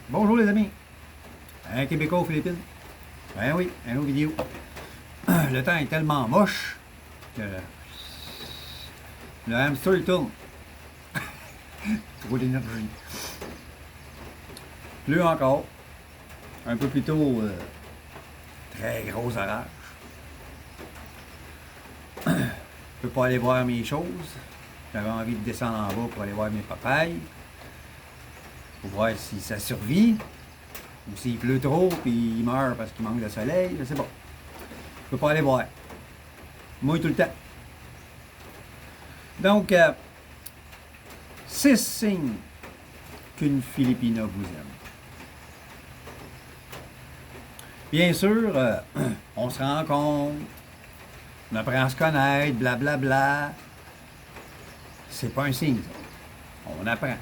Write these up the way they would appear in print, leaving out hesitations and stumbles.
Bonjour les amis. Un Québécois aux Philippines. Ben oui, un autre vidéo. Le temps est tellement moche que le hamster il tourne. Trop d'énergie. Pleut encore. Un peu plus tôt, très gros orage. Je peux pas aller voir mes choses. J'avais envie de descendre en bas pour aller voir mes papayes. Pour voir si ça survit. Ou s'il pleut trop puis il meurt parce qu'il manque de soleil. Je sais pas. Je peux pas aller voir. Mouille tout le temps. Donc, 6 signes qu'une Filipina vous aime. Bien sûr, on se rencontre, on apprend à se connaître, blablabla. C'est pas un signe, ça. On apprend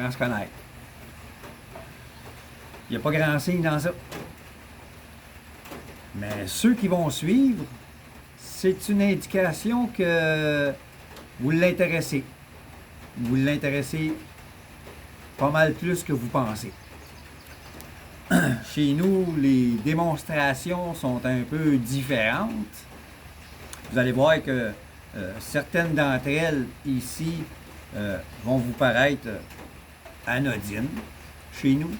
à se connaître. Il n'y a pas grand signe dans ça. Mais ceux qui vont suivre, c'est une indication que vous l'intéressez. Vous l'intéressez pas mal plus que vous pensez. Chez nous, les démonstrations sont un peu différentes. Vous allez voir que certaines d'entre elles ici vont vous paraître anodines chez nous.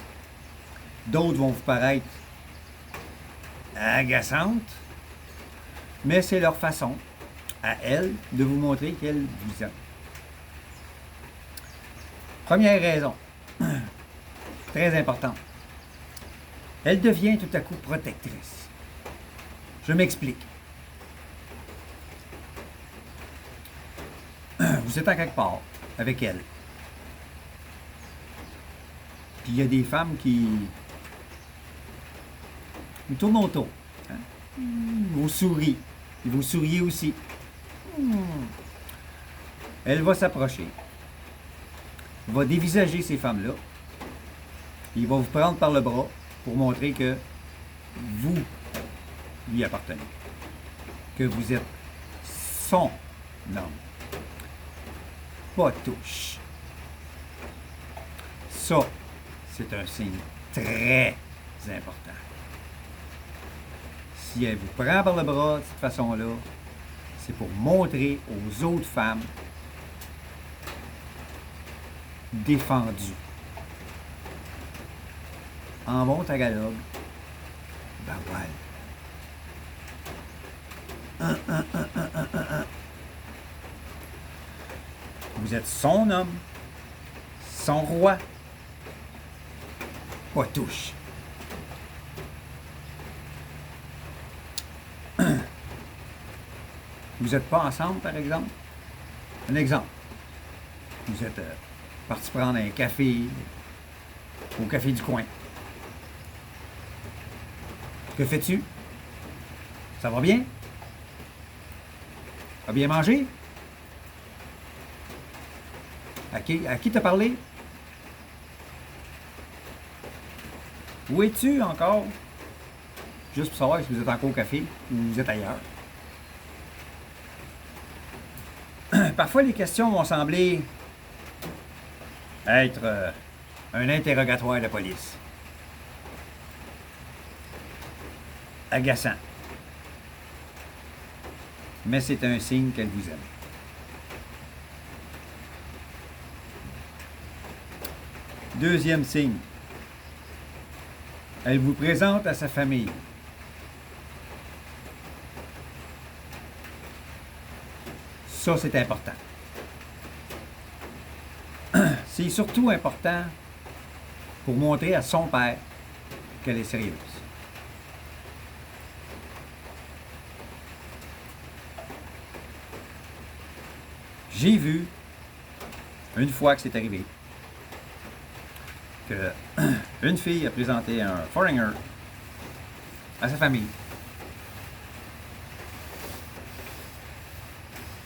D'autres vont vous paraître agaçantes. Mais c'est leur façon, à elles, de vous montrer qu'elles vous aiment. Première raison, très importante. Elle devient tout à coup protectrice. Je m'explique. Vous êtes à quelque part avec elle. Puis il y a des femmes qui vous tournent autour. Hein? Vous sourient. Et vous souriez aussi. Elle va s'approcher. Va dévisager ces femmes-là. Il va vous prendre par le bras pour montrer que vous lui appartenez. Que vous êtes son homme. Pas touche. Ça, c'est un signe très important. Si elle vous prend par le bras de cette façon-là, c'est pour montrer aux autres femmes défendues. En bon tagalog, bawal. Vous êtes son homme, son roi. Pas touche. Vous n'êtes pas ensemble, par exemple? Un exemple. Vous êtes parti prendre un café au café du coin. Que fais-tu? Ça va bien? As bien mangé? À qui t'as parlé? Où es-tu encore? Juste pour savoir si vous êtes encore au café ou vous êtes ailleurs. Parfois, les questions vont sembler être un interrogatoire de police. Agaçant. Mais c'est un signe qu'elle vous aime. Deuxième signe. Elle vous présente à sa famille. Ça, c'est important. C'est surtout important pour montrer à son père qu'elle est sérieuse. J'ai vu, une fois que c'est arrivé, que une fille a présenté un foreigner à sa famille.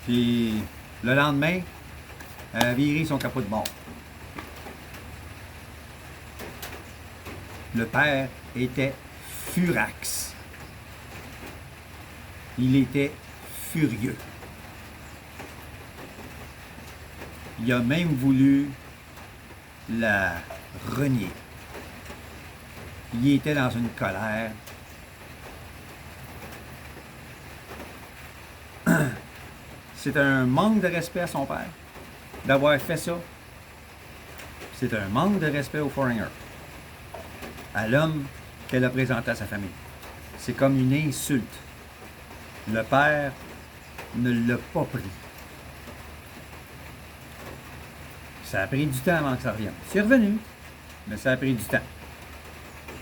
Puis le lendemain, elle a viré son capot de bord. Le père était furax. Il était furieux. Il a même voulu la renier. il était dans une colère. C'est un manque de respect à son père d'avoir fait ça. C'est un manque de respect au foreigner, à l'homme qu'elle a présenté à sa famille. C'est comme une insulte. Le père ne l'a pas pris. Ça a pris du temps avant que ça revienne. C'est revenu, mais ça a pris du temps.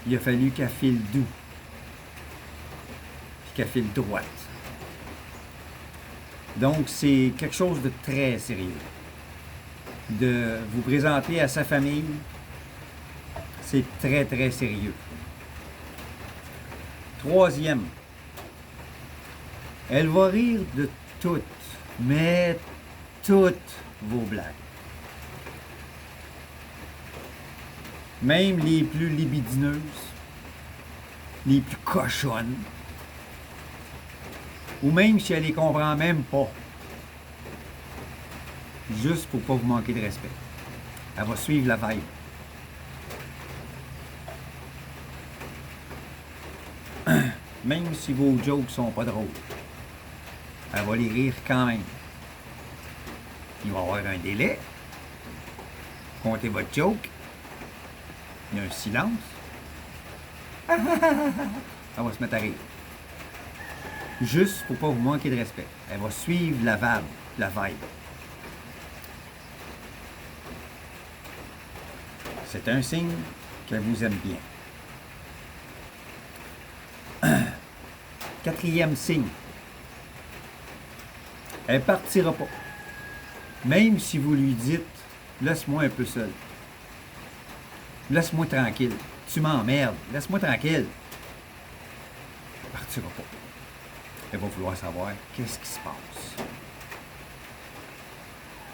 Il a fallu qu'elle file doux, puis qu'elle file droite. Donc, c'est quelque chose de très sérieux. De vous présenter à sa famille, c'est très, très sérieux. Troisième, elle va rire de toutes, mais toutes vos blagues. Même les plus libidineuses, les plus cochonnes, ou même si elle les comprend même pas, juste pour pas vous manquer de respect. Elle va suivre la vibe. Même si vos jokes sont pas drôles, elle va les rire quand même. Il va y avoir un délai. Comptez votre joke. Il y a un silence. Elle va se mettre à rire. Juste pour pas vous manquer de respect. Elle va suivre la vibe. C'est un signe qu'elle vous aime bien. Quatrième signe. Elle partira pas. Même si vous lui dites, laisse-moi un peu seul. Laisse-moi tranquille. Tu m'emmerdes. Laisse-moi tranquille. Elle partira pas. Elle va vouloir savoir qu'est-ce qui se passe.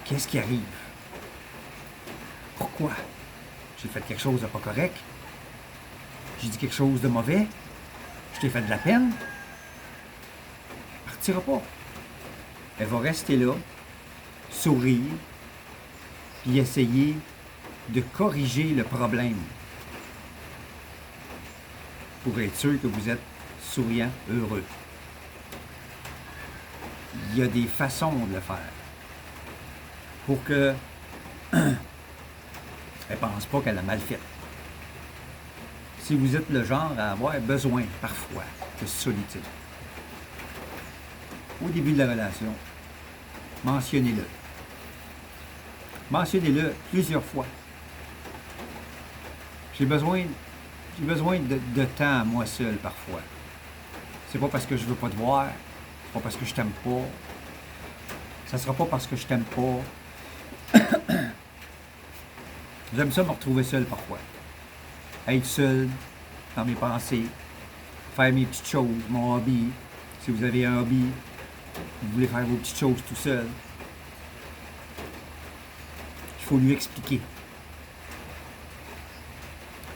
Qu'est-ce qui arrive? Pourquoi? J'ai fait quelque chose de pas correct? J'ai dit quelque chose de mauvais? Je t'ai fait de la peine? Elle partira pas. Elle va rester là, sourire, puis essayer de corriger le problème pour être sûr que vous êtes souriant, heureux. Il y a des façons de le faire pour que elle ne pense pas qu'elle a mal fait. Si vous êtes le genre à avoir besoin parfois de solitude, au début de la relation, mentionnez-le. Mentionnez-le plusieurs fois. J'ai besoin de temps à moi seul parfois. C'est pas parce que je veux pas te voir, c'est pas parce que je t'aime pas. Ça sera pas parce que je t'aime pas. J'aime ça me retrouver seul parfois. Être seul dans mes pensées, faire mes petites choses, mon hobby. Si vous avez un hobby, vous voulez faire vos petites choses tout seul, il faut lui expliquer.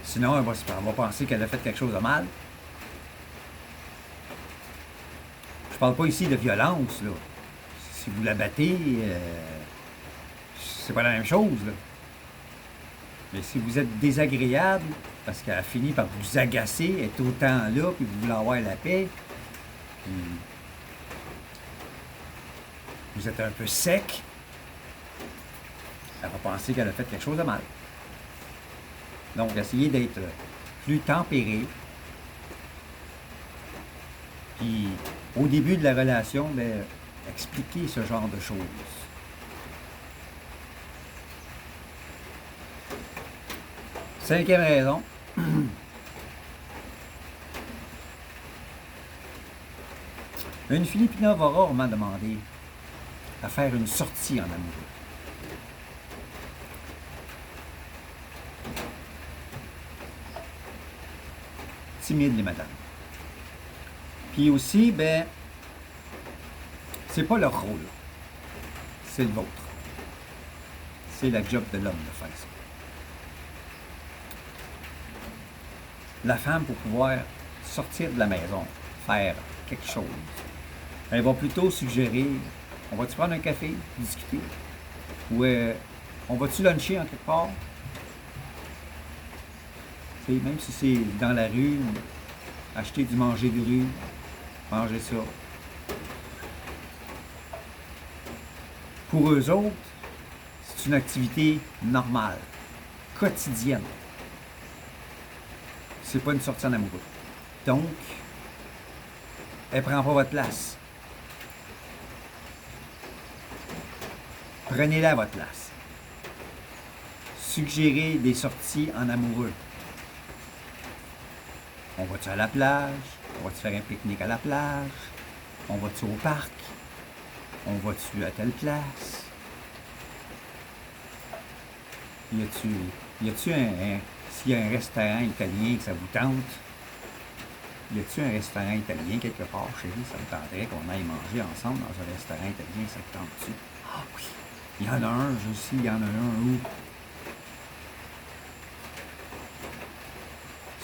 Sinon, elle va penser qu'elle a fait quelque chose de mal. Je parle pas ici de violence, là. Si vous la battez, c'est pas la même chose, là. Mais si vous êtes désagréable, parce qu'elle a fini par vous agacer, être autant là, puis vous voulez avoir la paix, puis vous êtes un peu sec, elle va penser qu'elle a fait quelque chose de mal. Donc, essayez d'être plus tempéré. Puis, au début de la relation, bien, expliquez ce genre de choses. Cinquième raison. Une Filipina va rarement demander à faire une sortie en amoureux. Timide, les madames. Puis aussi, ben, c'est pas leur rôle. C'est le vôtre. C'est la job de l'homme de faire ça. La femme, pour pouvoir sortir de la maison, faire quelque chose, elle va plutôt suggérer, on va-tu prendre un café, discuter? Ou on va-tu luncher en quelque part? participer, même si c'est dans la rue, acheter du manger de rue, manger ça. Pour eux autres, c'est une activité normale, quotidienne. C'est pas une sortie en amoureux. Donc, elle prend pas votre place. Prenez-la à votre place. Suggérez des sorties en amoureux. On va-tu à la plage? On va-tu faire un pique-nique à la plage? On va-tu au parc? On va-tu à telle place? Y a-tu s'il y a un restaurant italien que ça vous tente, y a-tu un restaurant italien quelque part, chérie, ça me tenterait qu'on aille manger ensemble dans un restaurant italien, ça te tente-tu? Ah oui, il y en a un, je sais, il y en a un où?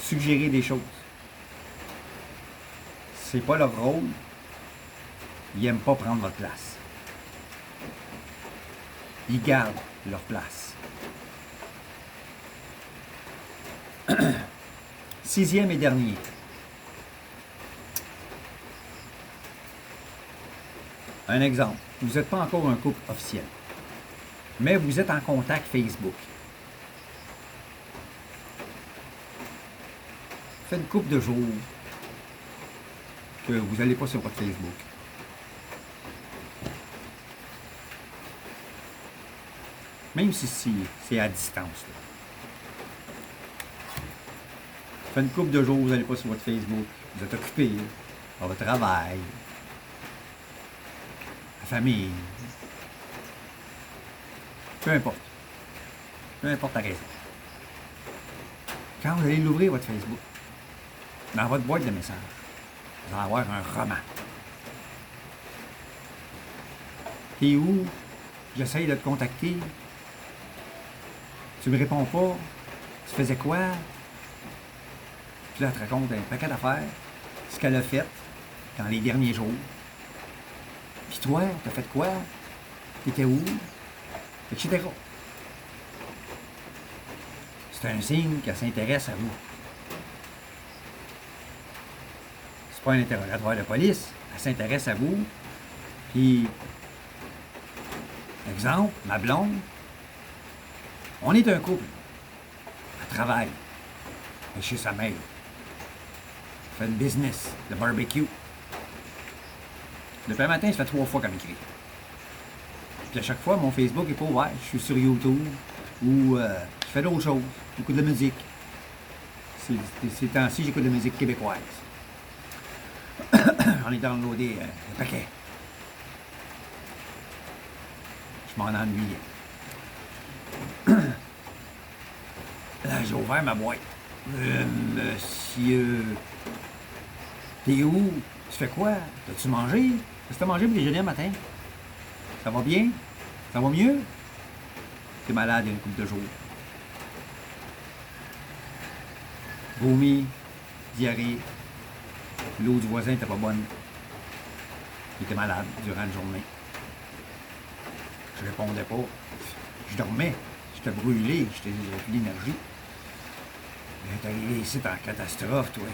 Suggérer des choses. C'est pas leur rôle. Ils n'aiment pas prendre votre place. Ils gardent leur place. 6e et dernier. Un exemple. Vous n'êtes pas encore un couple officiel, mais vous êtes en contact Facebook. Faites une couple de jours que vous n'allez pas sur votre Facebook. Même si c'est à distance. Là. Faites une couple de jours, vous n'allez pas sur votre Facebook. Vous êtes occupé par votre travail, la famille. Peu importe. Peu importe la raison. Quand vous allez l'ouvrir, votre Facebook, dans votre boîte de messages, vous allez avoir un roman. T'es où? J'essaye de te contacter. Tu me réponds pas. Tu faisais quoi? Puis là, elle te raconte un paquet d'affaires, ce qu'elle a fait dans les derniers jours. Puis toi, t'as fait quoi? T'étais où? Etc. C'est un signe qu'elle s'intéresse à vous. C'est pas un interrogatoire de police. Elle s'intéresse à vous. Puis, exemple, ma blonde, on est un couple. Elle travaille. Elle est chez sa mère. Elle fait une business de barbecue. Depuis le matin, ça fait 3 fois qu'elle m'écrit. Puis à chaque fois, mon Facebook n'est pas ouvert. Je suis sur YouTube ou je fais d'autres choses. J'écoute de la musique. Ces temps-ci, j'écoute de la musique québécoise. J'en ai downloadé un paquet. Je m'en ennuie. Là, j'ai ouvert ma boîte. Monsieur, t'es où? Tu fais quoi? T'as-tu mangé? Qu'est-ce que t'as mangé pour déjeuner le matin? Ça va bien? Ça va mieux? T'es malade il y a une couple de jours. Vomi, diarrhée, l'eau du voisin n'était pas bonne. Il était malade durant la journée. Je répondais pas. Je dormais. J'étais brûlé. J'avais plus d'énergie. J'étais arrivé ici en catastrophe, toi.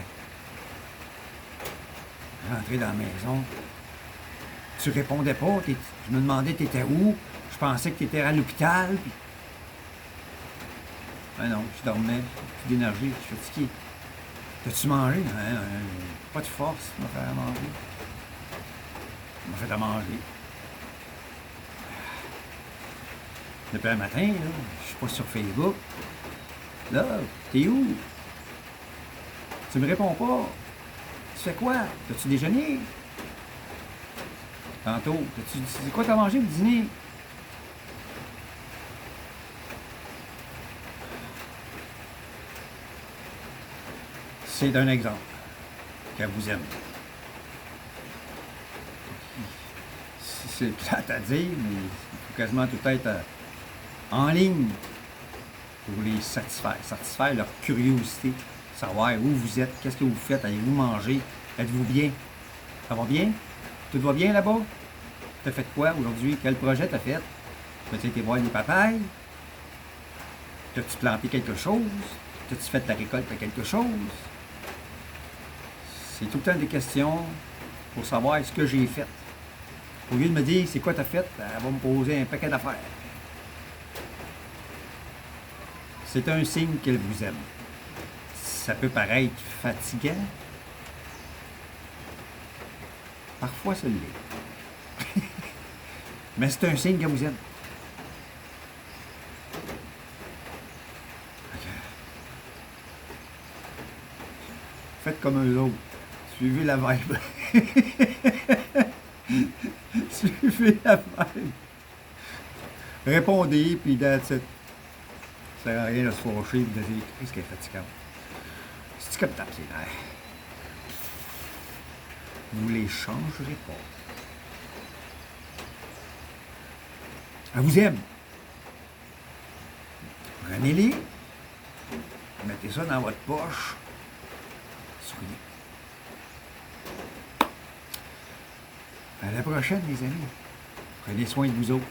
Rentré dans la maison. Tu répondais pas. Je me demandais t'étais où. Je pensais que t'étais à l'hôpital. Puis... Ben non, je dormais. Plus d'énergie. Je suis fatigué. T'as-tu mangé? Non, pas de force pour me faire à manger. Il m'a fait à manger. Depuis un matin, là, je suis pas sur Facebook. Là, t'es où? Tu me réponds pas. Tu fais quoi? T'as-tu déjeuné? Tantôt, c'est quoi t'as mangé au dîner? C'est un exemple qu'elle vous aime. C'est plate à dire, mais il faut quasiment tout être en ligne pour les satisfaire leur curiosité, savoir où vous êtes, qu'est-ce que vous faites, allez-vous manger, êtes-vous bien, ça va bien, tout va bien là-bas, t'as fait quoi aujourd'hui, quel projet t'as fait, t'as été voir les papayes, t'as-tu planté quelque chose, As-tu fait ta récolte à quelque chose? C'est tout le temps des questions pour savoir ce que j'ai fait. Au lieu de me dire, c'est quoi t'as fait, elle va me poser un paquet d'affaires. C'est un signe qu'elle vous aime. Ça peut paraître fatigant. Parfois, ça l'est. Mais c'est un signe qu'elle vous aime. Faites comme eux autres. Suivez la vibe. Suivez la vibe. Répondez, puis that's it. Ça sert à rien de se fâcher et de dire qu'est-ce qu'elle est fatigante. C'est comme taper les nerfs. Vous les changerez pas. Elle vous aime. Prenez-les. Mettez ça dans votre poche. Souriez. À la prochaine, les amis. Prenez soin de vous autres.